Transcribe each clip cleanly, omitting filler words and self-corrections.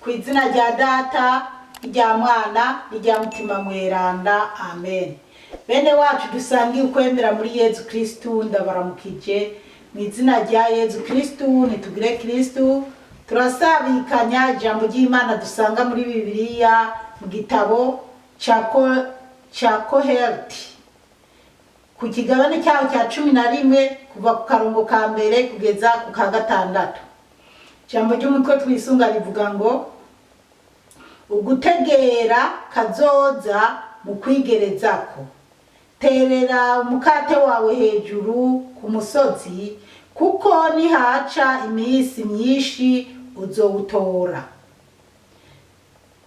izina rya data rya mwana rya mutima mweranda amen. Bene wacu dusangiye ukwemera muri Yezu Kristu ndabaramukije mu izina rya Yezu Kristu nitugire Kristu. Turasabikanya ijambo ry'Imana dusanga muri Bibiliya mu gitabo cha Koheleti ku kigabane cyaho cya 11 kuva ku karongo ka mbere kugeza ku ka gatandatu. Ijambo ry'umutwe twisunga rivuga ngo ugutegera kazoza mu kwigerezako. Terera umukate wawe hejuru ku musozi kuko nihaca imisi myinshi uzowutora.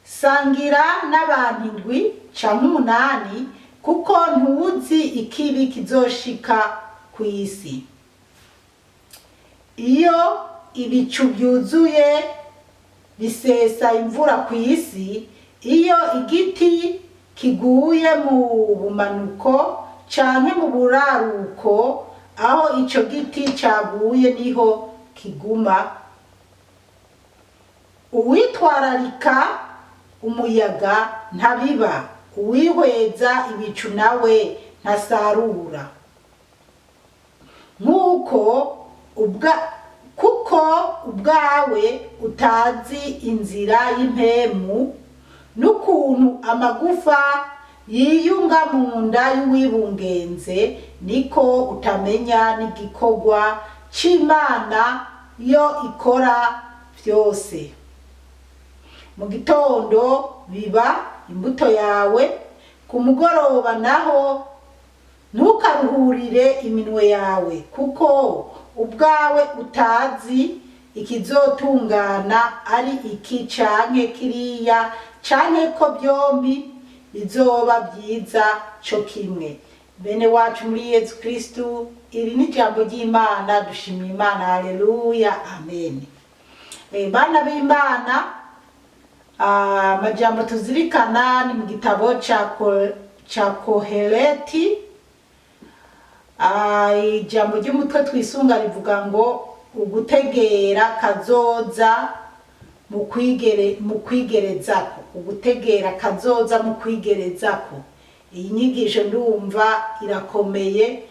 Sangira n'abantu 7 canke 8 kuko ntuzi ikibi kizoshika ku isi. Iyo ibicu byuzuye bisesa imvura ku isi, iyo igiti kiguye mu bumanuko canke mu buraruko, aho ico giti caguye niho kiguma. Uwitwararika umuyaga ntabiba, uwihweza ibicu nawe ntasarura. Kuko ubwawe utazi inzira y'impemu n'ukuntu amagufa yiyunga mu nda y'uwibungenze, niko utamenya n'igikorwa c'Imana yo ikora vyose. Mu gitondo biba imbuto yawe, ku mugoroba naho ntukaruhurire iminwe yawe, kuko ubwawe utazi ikizotungana ari iki canke kiriya, canke ko byombi bizoba byiza co kimwe. Bene wacu muri Yezu Kristu, iri ni ijambo ry'Imana, dushimira Imana, haleluya, amen. Bana b'Imana, amajambo tuzirikana ni mu gitabo cha Koheleti. Ijambo ry'umutwe twisunga rivuga ngo ugutegera kazoza mu kwigerezako. Ugutegera kazoza mu kwigerezako. Iyi nyigisho ndumva irakomeye.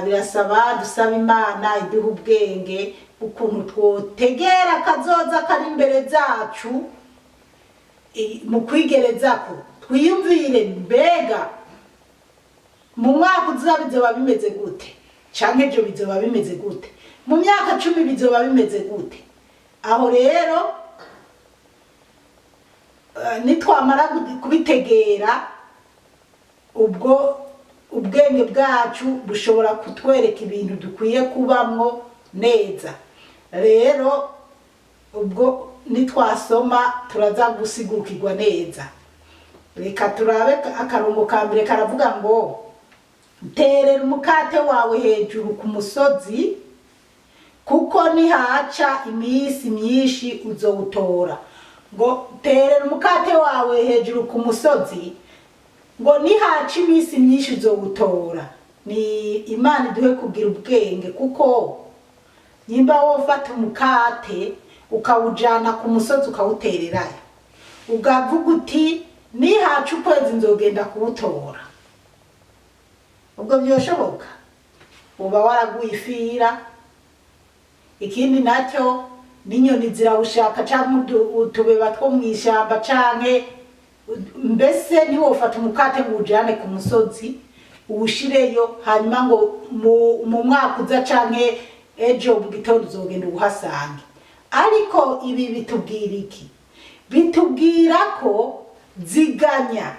Birasaba dusaba Imana iduha ubwenge ukuntu twotegera kazoza kari imbere zacu mu kwigerezako. Twiyumvire mbega mu mwaka uza bizoba bimeze gute, canke ejo bizoba bimeze gute, mu myaka 10 bizoba bimeze gute. Aho rero nitwamara kubitegera, ubwo ubwenge bwacu bushobora kutwereka ibintu dukwiye kubamwo neza. Rero ubwo nitwasoma turaza gusigukirwa neza. Reka turabe akarongo ka mbere karavuga ngo terera umukate wawe hejuru ku musozi kuko nihaca imisi myinshi uzowutora. Ngo terera umukate wawe hejuru ku musozi, ngo nihaca imisi myinshi uzowutora. Ni Imana iduhe kugira ubwenge, kuko nyimba wofata umukate ukawujana ku musozi ukawutererayo, ugavuga uti nihaca ukwezi nzogenda kuwutora, ubwo byoshoboka? Uba waraguye ifira. Ikindi nacyo n'inyoni zirawushaka, canke utubeba two mw'ishamba, canke mbese ntiwofata umukate ngo ujane ku musozi uwushireyo, hanyuma ngo mu mwaka uza canke ejo mu gitondo uzogenda uhasange. Ariko ibi bitubwira iki? Bitubwira ko ziganya,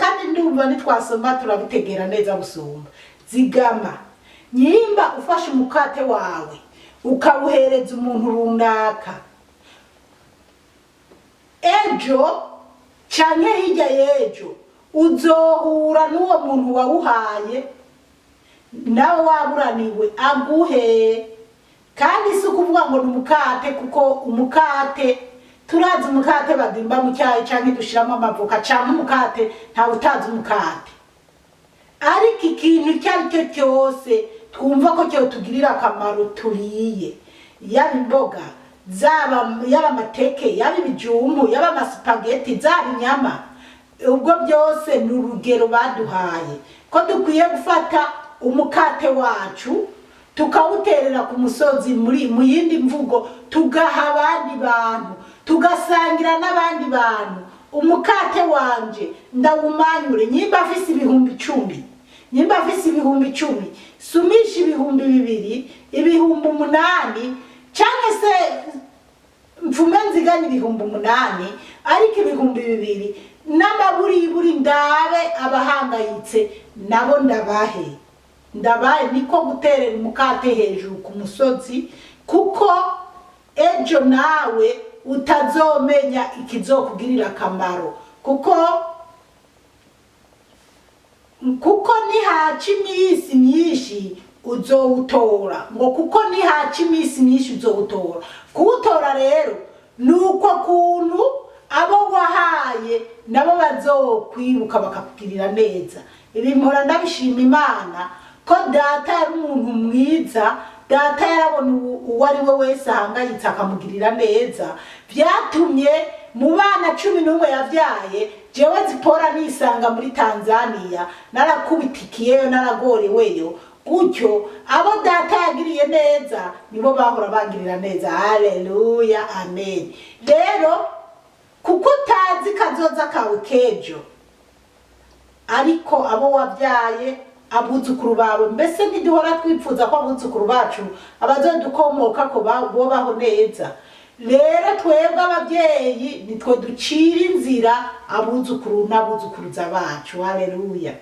kandi ndumva nitwasoma turabitegera neza gusumba. Zigama. Nyimba ufashe umukate wawe ukawuhereza umuntu runaka, ejo canke hirya y'ejo uzohura n'uwo muntu wawuhaye, nawe waburaniwe aguhe. Kandi si ukuvuga ngo ni umukate, kuko umukate turazi umukate badimba mu cyayi canke dushiramo amavoka, canke umukate nta utazi umukate. Ariko ikintu cyari cyo cyose twumva ko cyo tugirira akamaro turiye, yaba imboga yaba amateke, yaba ibijumbu, yaba amasupageti, zaba inyama, ubwo byose ni urugero baduhaye ko dukwiye gufata umukate wacu tukawuterera ku musozi mu yindi mvugo, tugaha abandi bantu, tugasangira n'abandi bantu. Umukate wanje ndawumanyure, nyimba afise ibihumbi 10, nyimba afise ibihumbi 10, sumisha ibihumbi 2, ibihumbi 8, cyangwa se mfume nziganye ibihumbi 8, ariko ibihumbi 2 n'amaburiburi ndabe abahangayitse nabo ndabahe niko guterera umukate hejuru ku musozi, kuko ejo nawe utazomenya ikizokugirira akamaro, kuko nihaca iminsi myinshi uzowutora, ngo kuko nihaca iminsi myinshi uzowutora. Kuwutora rero nuko kuntu abo wahaye nabo bazokwibuka bakakugirira neza. Ibi mpora ndabishima Imana ko data yari umuntu mwiza, data yarabona uwo ari we wese ahangayitse akamugirira neza. Byatumye mu bana 11 yavyaye, jewe Zipora nisanga muri Tanzania, narakubitikiyeyo, naragoreweyo. Gutyo abo data yagiriye neza nibo bahora bangirira neza. Haleluya, amen. Rero kuko utazi kazoza kawe kejo, ariko abo wabyaye, abuzukuru bawe, mbese ntiduhora twipfuza ko abuzukuru bacu abazodukomoka ko babaho neza. Rero twebwe ababyeyi nitwe ducira inzira abuzukuru n'abuzukuruza bacu. Haleluya.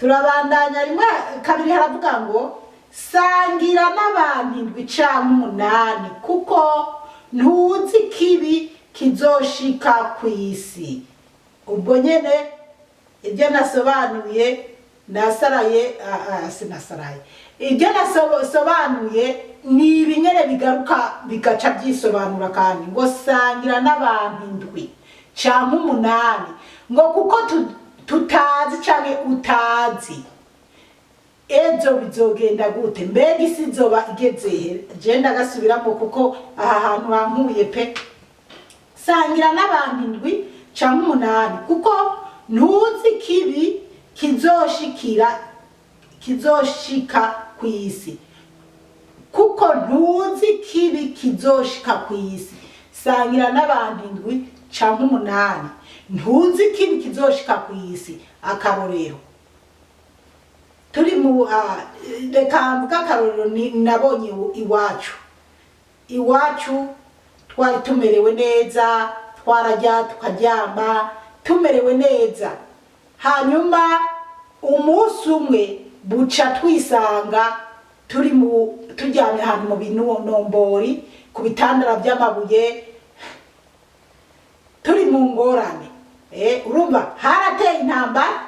Turabandanya rimwe kabiri haravuga ngo sangira n'abantu 7, kuko ntuzi kibi kizoshika kwisi. Ubwo nyene ibyo nasobanuye sinasaraye, ibyo nasobanuye ni ibinyere bigaruka bigaca byisobanura, kandi ngo sangira n'abantu 7 ngo kuko tutazi canke utazi ejo bizogenda gute, mbega isi izoba igeze je ndagasubiramo kuko aha hantu hankuye pe. Sangira n'abantu 7 kuko ntuzi kibi kizoshika kwisi, kuko ntuzi kibi kizoshika kwisi. Sangira n'abantu 7, ntuzi kibi kizoshika kwisi. Akarorero turi mu reka mvuga akarorero nabonye iwacu twari tumerewe neza, twarajya tukaryama tumerewe neza. Hanyuma umunsi umwe buca twisanga turyamye ahantu mu binombori ku bitandara by'amabuye, turi mu ngorane. Urumva harateye intambara,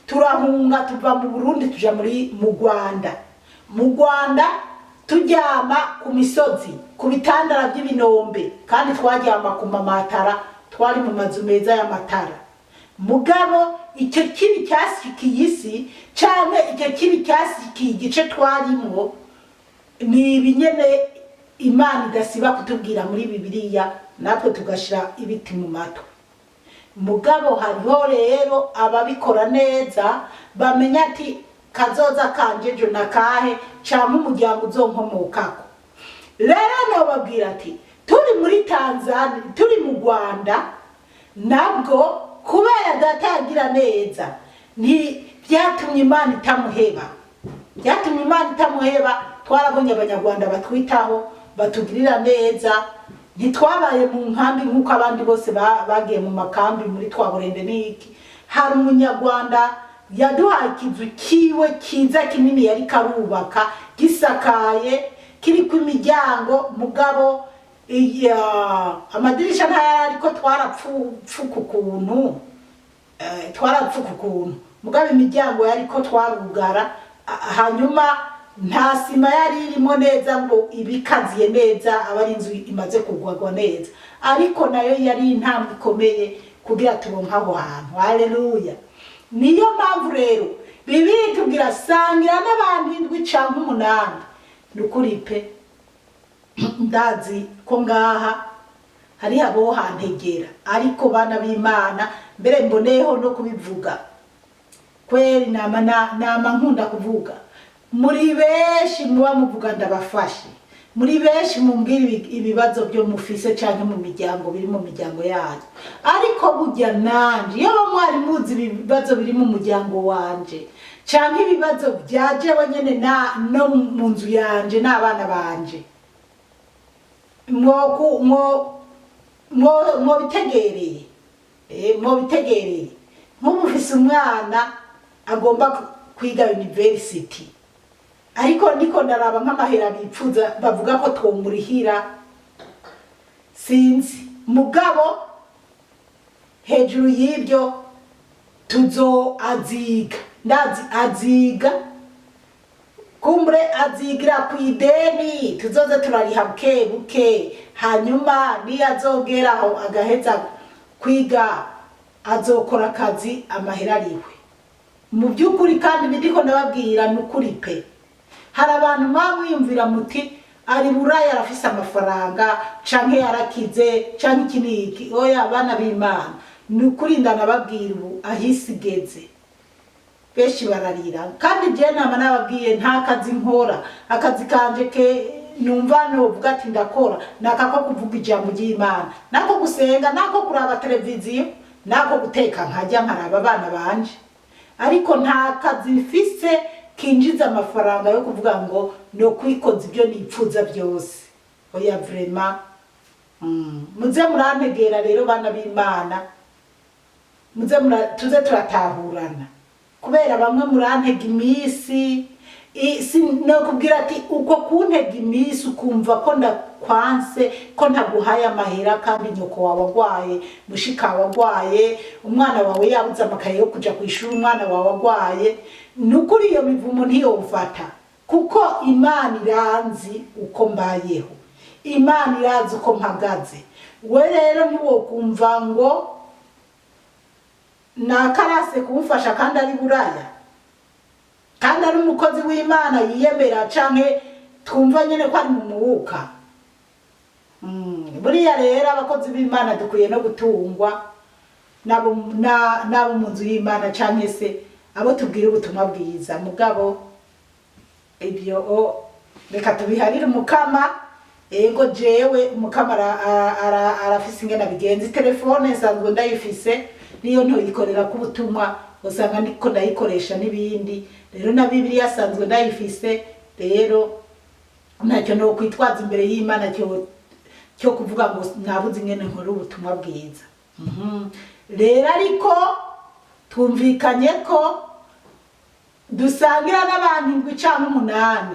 turahunga tuva mu Burundi tuja mu Rwanda turyama ku misozi ku bitandara by'ibinombe, kandi twaryama ku mamatara, twari mu mazu meza y'amatara. Mugabo icyo kibi cyasikiye isi, cyane icyo kibi cyasikiye igice twarimo, ni ibinyene Imana idasiba kutubwira muri Bibiliya, natwe tugashira ibiti mu matwe. Mugabo hariho rero ababikora neza, bamenya ati kazoza kanje jo nakahe cyangwa umuryango uzonkomokako. Rero nobabwira ati turi muri Tanzania, turi mu Rwanda, nabwo kubera data yagira neza ni byatumye Imana itamuheba. Twarabonye abanyarwanda batwitaho, batugirira neza, ntitwabaye mu nkambi nk'uko abandi bose bagiye mu makambi muri Twaburende n'iki. Hari umunyarwanda yaduhaye ikizu kiwe kiza kinini yari karubaka, gisakaye, kiri ku imiryango. Mugabo amadirisha ntayari, ariko twarapfuka ukuntu, mugabo imiryango yari ko twarugara. Hanyuma nta sima yari irimo neza ngo ibikaziye neza aba ari inzu imaze kugwagwa neza, ariko nayo yari intambwe ikomeye kugira turonka aho hantu. Haleluya. Niyo mpamvu rero Bibiliya tubwira sangira n'abantu 7 cyangwa 8. Nukuri pe, ndazi ko ngaha hari abo hantegera, ariko bana b'Imana mbere mboneho no kubivuga kweri nama nkunda kuvuga, muri benshi muba muvuga ndabafashe, muri benshi mumbwira ibibazo byo mufise canke mu miryango biri mu miryango yanyu, ariko burya nanje iyo mwari muzi ibibazo biri mu muryango wanje canke ibibazo byaje wenyene no mu nzu yanje n'abana banje, mwo bitegereye nk'umufise umwana agomba kwiga university, ariko ndiko ndaraba nk'amahera bipfuza bavuga ko twomurihira sinzi, mugabo hejuru y'ibyo ndazi aziga kumbure azigira ku ideni tuzoze turariha buke buke, hanyuma niyazogera aho agaheza kwiga azokora akazi amahera ariwe. Mu by'ukuri kandi bidiko ndababwira n'ukuri pe, hari abantu mwamwiyumvira muti ari buraya arafise amafaranga canke yarakize canke ikiniki, oya bana b'Imana n'ukuri ndanababwira ubu ahisigeze benshi bararira, kandi je nama nababwiye nta kazi nkora, akazi kanje ke numva novuga ati ndakora nakako kuvuga ijambo ry'Imana, nako gusenga, nako kuraba televiziyo, nako guteka nkajya nkaraba abana banje, ariko nta kazi mfise kinjiza amafaranga yo kuvuga ngo no kwikoza ibyo nipfuza byose, oya vraiment. Muze murantegera rero bana b'Imana, muze tuze turatahurana, kubera bamwe murantega imisi no kubwira ati uko kuntega imisi ukumva ko ndakwanse, ko ntaguhaye amahera kandi nyoko wawe agwaye, mushika wawe agwaye, umwana wawe yabuze amakaye yo kuja kwishura, umwana wawe agwaye, nukuri iyo mivumo ntiyofata, kuko Imana iranzi uko mbayeho, Imana irazi uko mpagaze. We rero ntiwokumva ngo nakarase kumufasha kandi ari buraya, kandi ari umukozi w'Imana yiyemera canke twumva nyene ko ari mu mwuka. Buriya rero abakozi b'Imana dukwiye no gutungwa nabo mu nzu y'Imana canke se abo tubwira ubutumwa bwiza, mugabo ibyo reka tubiharire Umukama. Ego jewe Umukama arafise ingene bigenzi, telefone nsanzwe ndayifise niyo ntoyikorera ku butumwa, usanga ndiko ndayikoresha n'ibindi, rero na Bibiliya asanzwe ndayifise, rero ntacyo no kwitwaza imbere y'Imana cyo kuvuga ngo nabuze ingene nkora ubutumwa bwiza. Rero ariko twumvikanye ko dusangira n'abantu 18,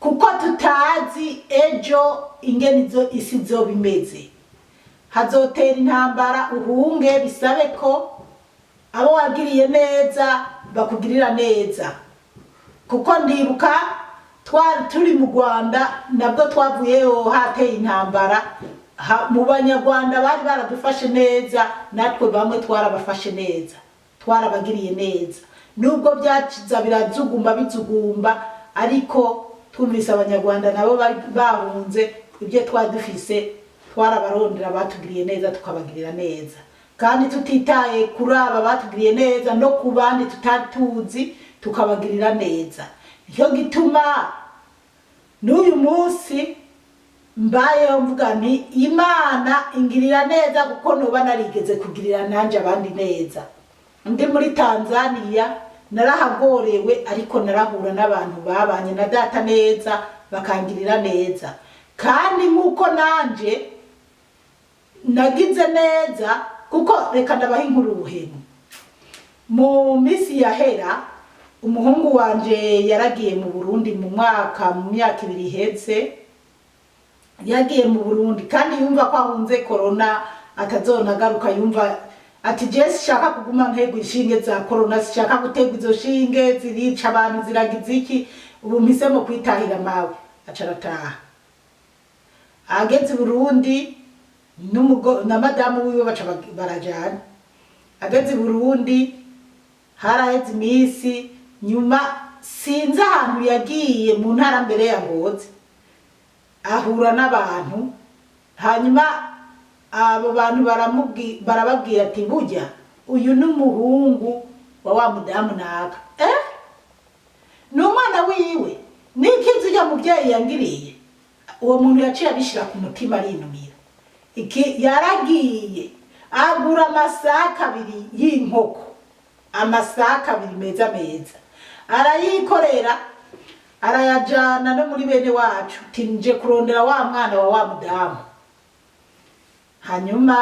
kuko tutazi ejo ingene izo isi zoba imeze, hazotera intambara uhunge, bisabe ko abo wagiriye neza bakugirira neza, kuko ndibuka turi mu Rwanda nabwo twavuyeho hateye intambara, mu Banyarwanda bari baradufashe neza, natwe bamwe twarabafashe neza, twarabagiriye neza, nubwo byaciza bizugumba, ariko twumvise Abanyarwanda nabo bahunze, ibyo twadufise twarabarondera batugiriye neza tukabagirira neza, kandi tutitaye kuri aba batugiriye neza no ku bandi tutatuzi tukabagirira neza. Nicyo gituma n'uyu munsi mbayeho mvuga nti Imana ingirira neza, kuko noba narigeze kugirira nanje abandi neza. Ndi muri Tanzania narahagorewe, ariko narahura n'abantu babanye na data neza bakangirira neza, kandi nkuko nanje nagize neza, kuko reka ndabaha inkuru ubuhemu. Mu misi yahera umuhungu wanje yaragiye mu Burundi mu myaka 2 iheze, yagiye mu Burundi kandi yumva ko ahunze corona atazonagaruka, yumva ati Jesse shaka kuguma ntego inshinge za corona, shaka gutegwa izo shinge zirica abantu ziragize iki, ubu mpisemo kwitahira mawe, acarataha. Ageze Burundi na madamu wiwe baca barajana, ageze Burundi haraheze imisi, nyuma sinzi ahantu yagiye mu ntara mbere ya Ngozi, ahura n'abantu, hanyuma abo bantu barababwira ati burya uyu n'umuhungu wa mudamu naka. Ni umwana wiwe, n'ikizi ujya mubyeyi yangiriye. Uwo muntu yaciye abishira ku mutima arinumira. Yaragiye agura amasaka abiri y'inkoko, amasaka abiri meza arayikorera, arayajana no muri bene wacu, tinje kurondera wa mwana wa mudamu. Hanyuma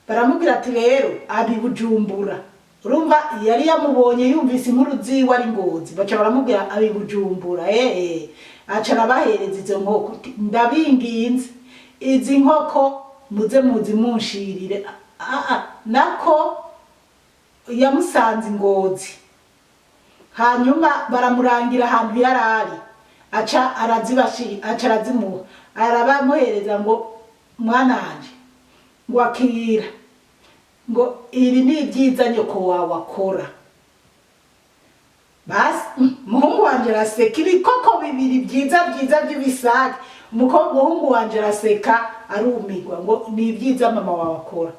baramubwira ati rero abi Bujumbura. Urumva yari yamubonye yumvise inkuru ziwe ari Ngozi, baca baramubwira abi Bujumbura. Aca arabahereza izo nkoko, ndabinginze izi nkoko muze munshirire. Nako yamusanze Ngozi. Hanyuma baramurangira ahantu yarari, aca arazimuha, arabamuhereza ngo mwananje ngo akira, ngo iri ni ibyiza nyoko wawe akora. Basi muhungu wanje araseka, ibikoko bibiri byiza by'ibisage. Muhungu wanje araseka arumirwa ngo ni ibyiza mama wawe akora.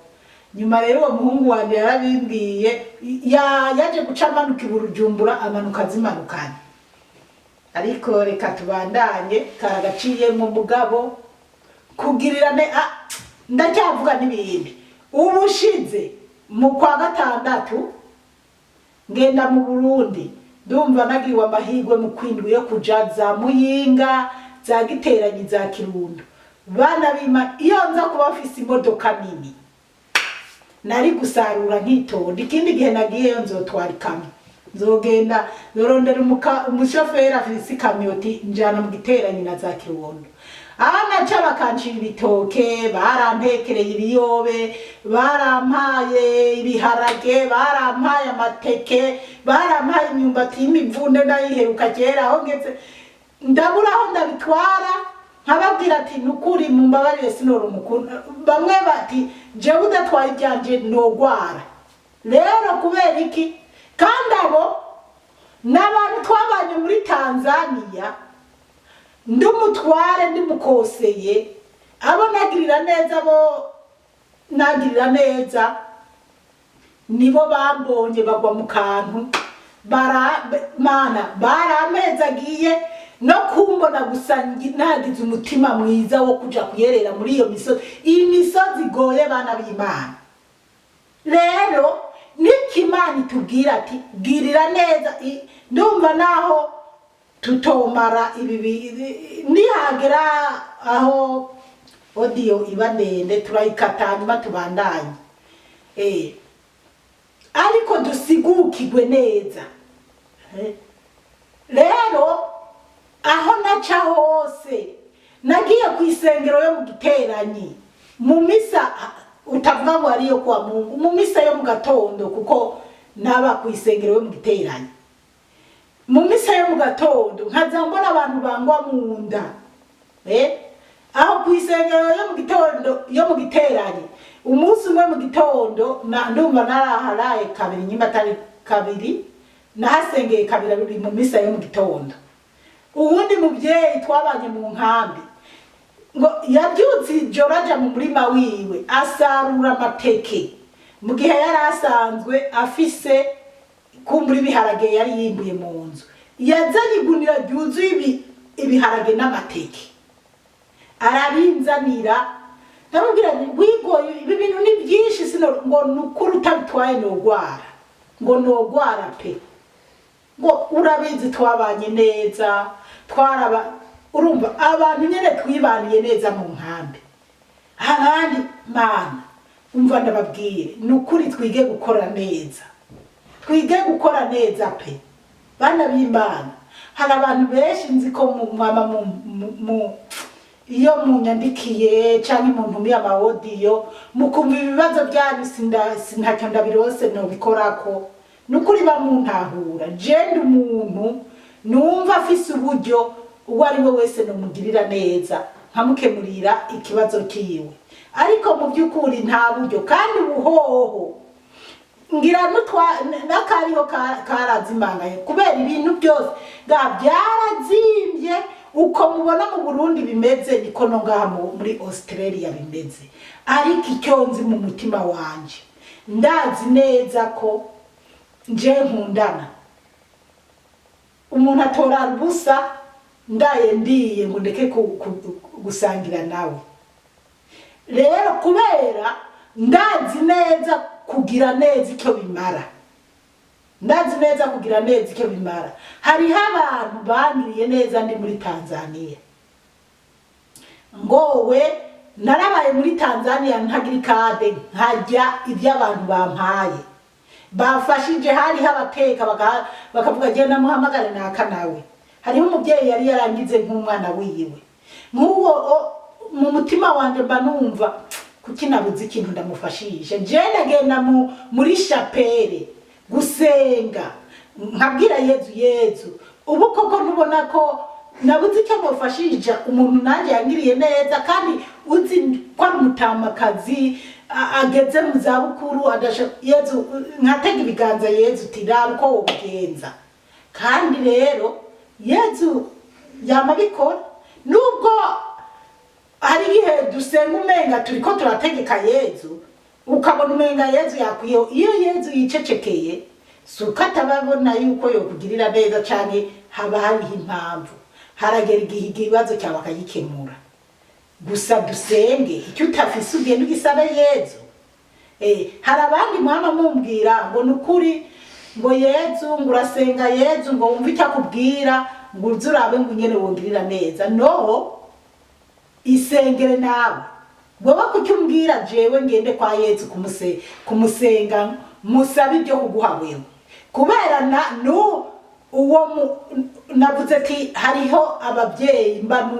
Nyuma rero uwo muhungu wanje yarabimbwiye, yaje guca amanuka i Bujumbura, amanuka zimanukanye. Ariko reka tubandanye, karagaciye mu mugabo kugirirane. Ndacyavuga n'ibindi. Ubushize mu kwa gatandatu ngenda mu Burundi, ndumva nagiriwe amahirwe mu kwindwi yo kuja za Muyinga, za Giteranyi, za Kirundo. Bana bima iyo nza kuba afise imodoka nini, nari gusarura nkitonda. Ikindi gihe nagiyeyo nzotwara ikamyo, nzogenda zorondera umushoferi afise ikamyoti njana mu Giteranyi na za Kirundo. Abana cha bakanshira ibitoke, barampekereye ibiyobe, barampaye ibiharage, barampaye amateke, barampaye imyumbati y'imivunde nayiheruka kera. Aho ngeze ndabura aho ndabitwara, nkababwira ati nukuri mumbabarire sinoro mukunda. Bamwe bati jewe udatwaye ibyanje nogwara. Rero kubera iki? Kandi abo n'abantu twabanye muri Tanzania, ndumutware ndimukoseye, abo nagirira neza nibo bambonye bagwa mu kantu. Barameza agiye no kumbona gusa nagize umutima mwiza wo kuja kuyerera muri iyo misozi. Iyi misozi igoye bana b'Imana. Rero nikimana itubwira ati girira neza, ndumva naho tutomara ibi nihagera aho audio iba ndende turayikata hanyuma tubandanye. Ariko dusigukigwe neza. Rero aho naca hose nagiye ku isengero yo mu Giteranyi, mu misa utavuga ngo ariyo kwa Mungu, mu misa yo mu gatondo, kuko naba ku isengero yo mu Giteranyi. Mu misa yo mu gatondo nkaza mbona abantu bangwa mu nda. Aho ku isengero yo mu Giteranyi, umunsi umwe mu gitondo ndumva naraharaye kabiri, nyuma atari kabiri, nahasengeye kabiri mu misa yo mu gitondo. Uwundi mubyeyi twabanye mu nkambi ngo yabyutse ijoro aja mu murima wiwe asarura amateke, mu gihe yari asanzwe afise kumbura ibiharage yari yimbuye mu nzu. Yazanye igunira ryuzuye ibiharage n'amateke, arabinzanira. Ndamubwira nti wigoye ibi bintu ni byinshi, ngo nukuri utabitwaye nogwara, ngo nogwara pe. Ngo urabizi twabanye neza, urumva abantu nyene twibaniye neza mu nkambi. Abandi mana umva ndababwire nukuri twige gukora neza, twige gukora neza pe bana b'Imana. Hari abantu benshi nzi ko iyo munyandikiye canke umuntu muri amawodiyo mukumva ibibazo byanyu sinacyo ndabirose nobikorako. Nukuri bamuntahura jende umuntu numva afise uburyo uwo ari we wese nomugirira neza nkamukemurira ikibazo kiwe. Ariko mu by'ukuri nta buryo, kandi ubuhoho ngira n'akariho karazimanganye kubera ibintu byose byarazimbye. uko mubona mu Burundi bimeze niko no ngaha muri Australia bimeze. Ariko icyo nzi mu mutima wanje, ndazi neza ko nje nkundana. Umuntu atora ubusa ndaye ndiye ngo ndeke gusangira nawe. Rero kubera ndazi neza kugira neza icyo bimara. Ndazi neza kugira neza icyo bimara. Hariho abantu bangiriye neza ndi muri Tanzania. Ngowe narabaye muri Tanzania ntagira ikade nkajya ibyo abantu bampaye. Bafashije hari abateka bakavuga genda muhamagare naka nawe. Hariho umubyeyi yari yarangize nk'umwana wiwe. Nk'uwo mu mutima wanje mba numva kuki nabuze ikintu ndamufashije. Je ndagenda muri chapelle gusenga nkabwira Yezu ubu koko ntubona ko nabuze icyo mufashije umuntu nanje yangiriye neza kandi uzi ko ari umutamakazi ageze mu zabukuru adasha Yezu nkatega ibiganza Yezu tiraba uko wogenza. Kandi rero Yezu yamabikora nubwo hari igihe dusenga umenga turiko turategeka Yezu ukabona umenga Yezu yakwiye. Iyo Yezu yicecekeye suka tababona yuko yo kugirira neza cyane haba hariho impamvu. Haragera igihe ikibazo cyawe akagikemura. Gusa dusenge icyo utafise ugenda ugisabe Yezu. Hari abandi mwana mumbwira ngo nukuri ngo Yezu ngurasenga Yezu ngo wumve icyo akubwira ngo uzurabe ngo nyene wongirira neza. No, isengere nawe. Wowe kucyumbwira jewe ngende kwa Yezu kumusenga musabe ibyo kuguha wewe. Kubera navuze ati hariho ababyeyi mba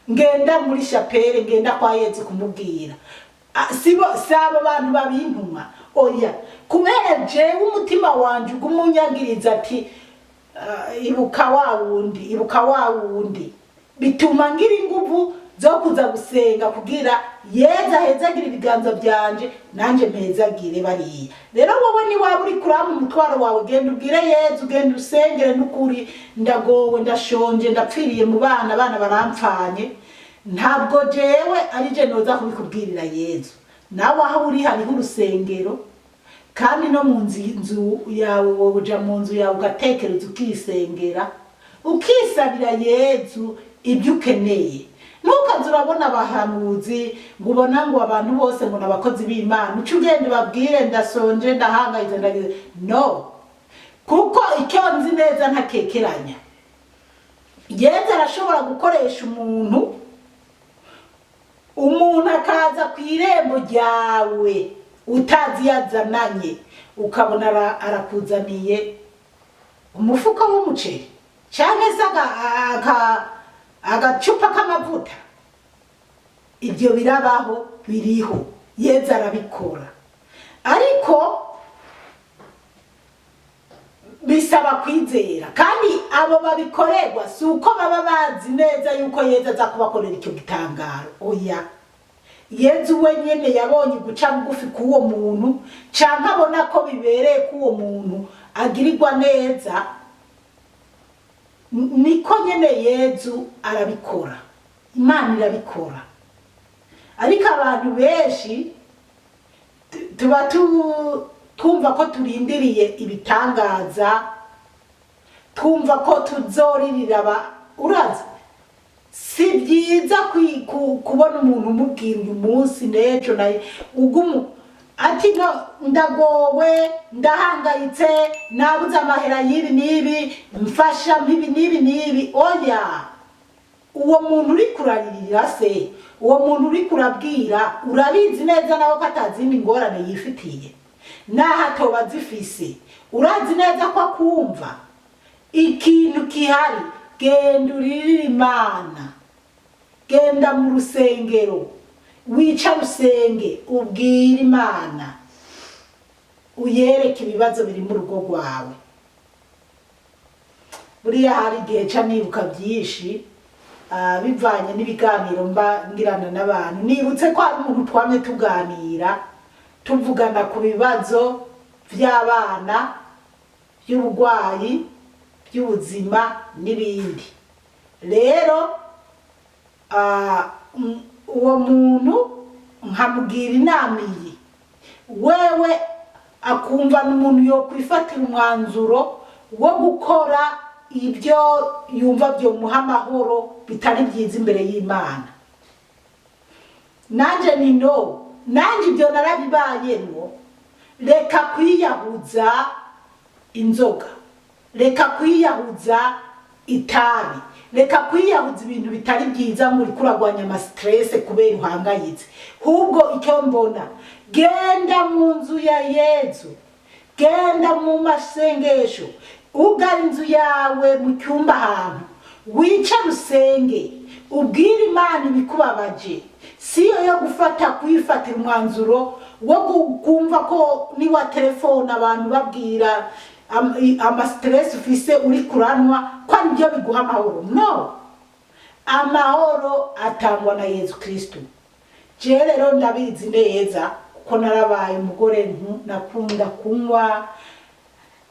ngenda muri chapelle ngenda kwa Yezu kumubwira. Sabo bantu babintuma. Oya, kubera jewe umutima wanje ugumunyagiriza ati ibuka wa wundi bituma ngira inguvu zo kuza gusenga kugira Yezu ahezagira ibiganza byanje nanje mpezagire bariya. Rero wowe ni waba uri kurama umutwaro wawe genda ubwire Yezu, genda usengere n'ukuri ndagowe ndashonje ndapfiriye mu bana barampfanye. Ntabwo jewe ari je noza kubikubwirira Yezu. Nawe aho uri hariho urusengero kandi no mu nzu yawe wowe uja mu nzu yawe ugatekereza ukisengera ukisabira Yezu ibyo ukeneye. Nukaza urabona abahanuzi ngo ubona ngo abantu bose ngo nabakozi b'Imana uca ugenda babwire ndasonje ndahangayitse ndagize. No, kuko icyo nzi neza ntakekeranya. Yezu arashobora gukoresha umuntu akaza ku irembo ryawe utazi yazananye ukabona arakuzaniye umufuka w'umuceri cyangwa se agacupa k'amavuta. Ibyo birabaho biriho. Yezu arabikora. Ariko bisaba kwizera kandi abo babikorerwa si uko baba bazi neza yuko Yezu aza kubakorera icyo gitangaro. Oya, Yezu wenyene yabonye guca bugufi k'uwo muntu cyangwa abona ko bibereye k'uwo muntu agirirwa neza, niko nyene Yezu arabikora. Imana irabikora. Ariko abantu benshi tuba twumva ko turindiriye ibitangaza, twumva ko tuzoririra uraza. Si byiza kubona umuntu umubwira uyu munsi n'ejo naye ugumu ati no ndagowe ndahangayitse nabuze amahera y'ibi nibi mfasha mpibi nibi. Oya, uwo muntu uri kuraririra se, uwo muntu uri kurabwira urabizi neza nawe ko atazindi ngorane yifitiye naho atoba zifise. Urazi neza ko akumva ikintu kihari. Genda uririre Imana, genda mu rusengero wica rusenge ubwira Imana uyereke ibibazo biri mu rugo rwawe. Buriya hari igihe ca nibuka byinshi bivanye n'ibiganiro mba ngirana n'abantu. Nibutse ko ari umuntu twamye tuganira tuvugana ku bibazo by'abana, by'ubugwayi, by'ubuzima n'ibindi. rero uwo muntu nkamugira inama iyi, wewe akumva n'umuntu yo kwifatira umwanzuro wo gukora ibyo yumva byo muha amahoro bitari byiza imbere y'Imana. Nanje nanje ibyo narabibayemo. Reka kwiyahuza inzoga, reka kwiyahuza itabi, reka kwiyahuza ibintu bitari byiza muri kuragwanya ama stress kubera uhangayitse. Hubwo icyo mbona, genda mu nzu ya Yezu, genda mu masengesho, ugara inzu yawe mu cyumba ahantu, wica rusenge, ubwira Imana ibikubabaje. Siyo yo kwifatira umwanzuro wo kumva ko niwa telefone abantu babwira ama stress ufise uri kuranwa ko ari byo biguha amahoro. No, amahoro atangwa na Yezu Kristo. Je rero ndabizi neza kuko narabaye umugore nakunda kunywa,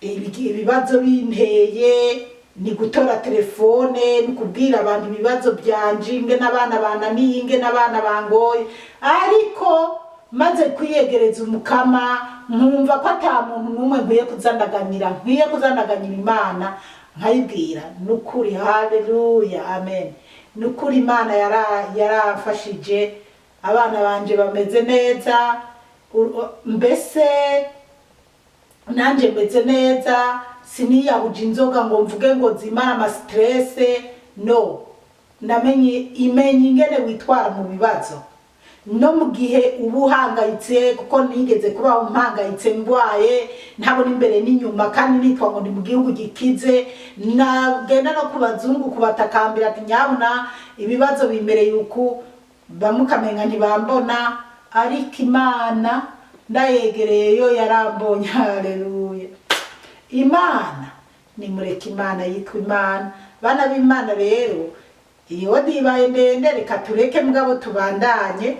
ibibazo binteye ni gutora telefone, ni kubwira abantu ibibazo byanje, inge n'abana bananiye, inge n'abana bangoye. Ariko maze kwiyegereza umukama, nkumva ko ata muntu numwe nkwiye kuzandaganira Imana, nkayibwira nukuri. Haleluya, amen. Nukuri Imana yarafashije, abana banje bameze neza, mbese nanje meze neza. Siniyahuje inzoga ngo mvuge ngo zimara ama stress. No, namenye ingene witwara mu bibazo no mu gihe ubuhangayitse, kuko nigeze kuba umpangayitse ndwaye ntabona imbere n'inyuma, kandi nitwa ngo ndi mu gihugu gikize. Nagenda no kubazungu kubatakambira ati nyabuna ibibazo bimereye uku, bamukamenga ntibambona, ariko Imana ndayegereye yo yarambonye. Haleluya. Imana nimureke Imana yitwa Imana. Bana b'Imana rero, iyo dibaye ndende, reka tureke mugabo tubandanye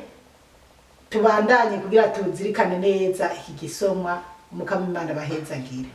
kugira tuzirikane neza iki gisomwa. Umukama Imana bahezagire.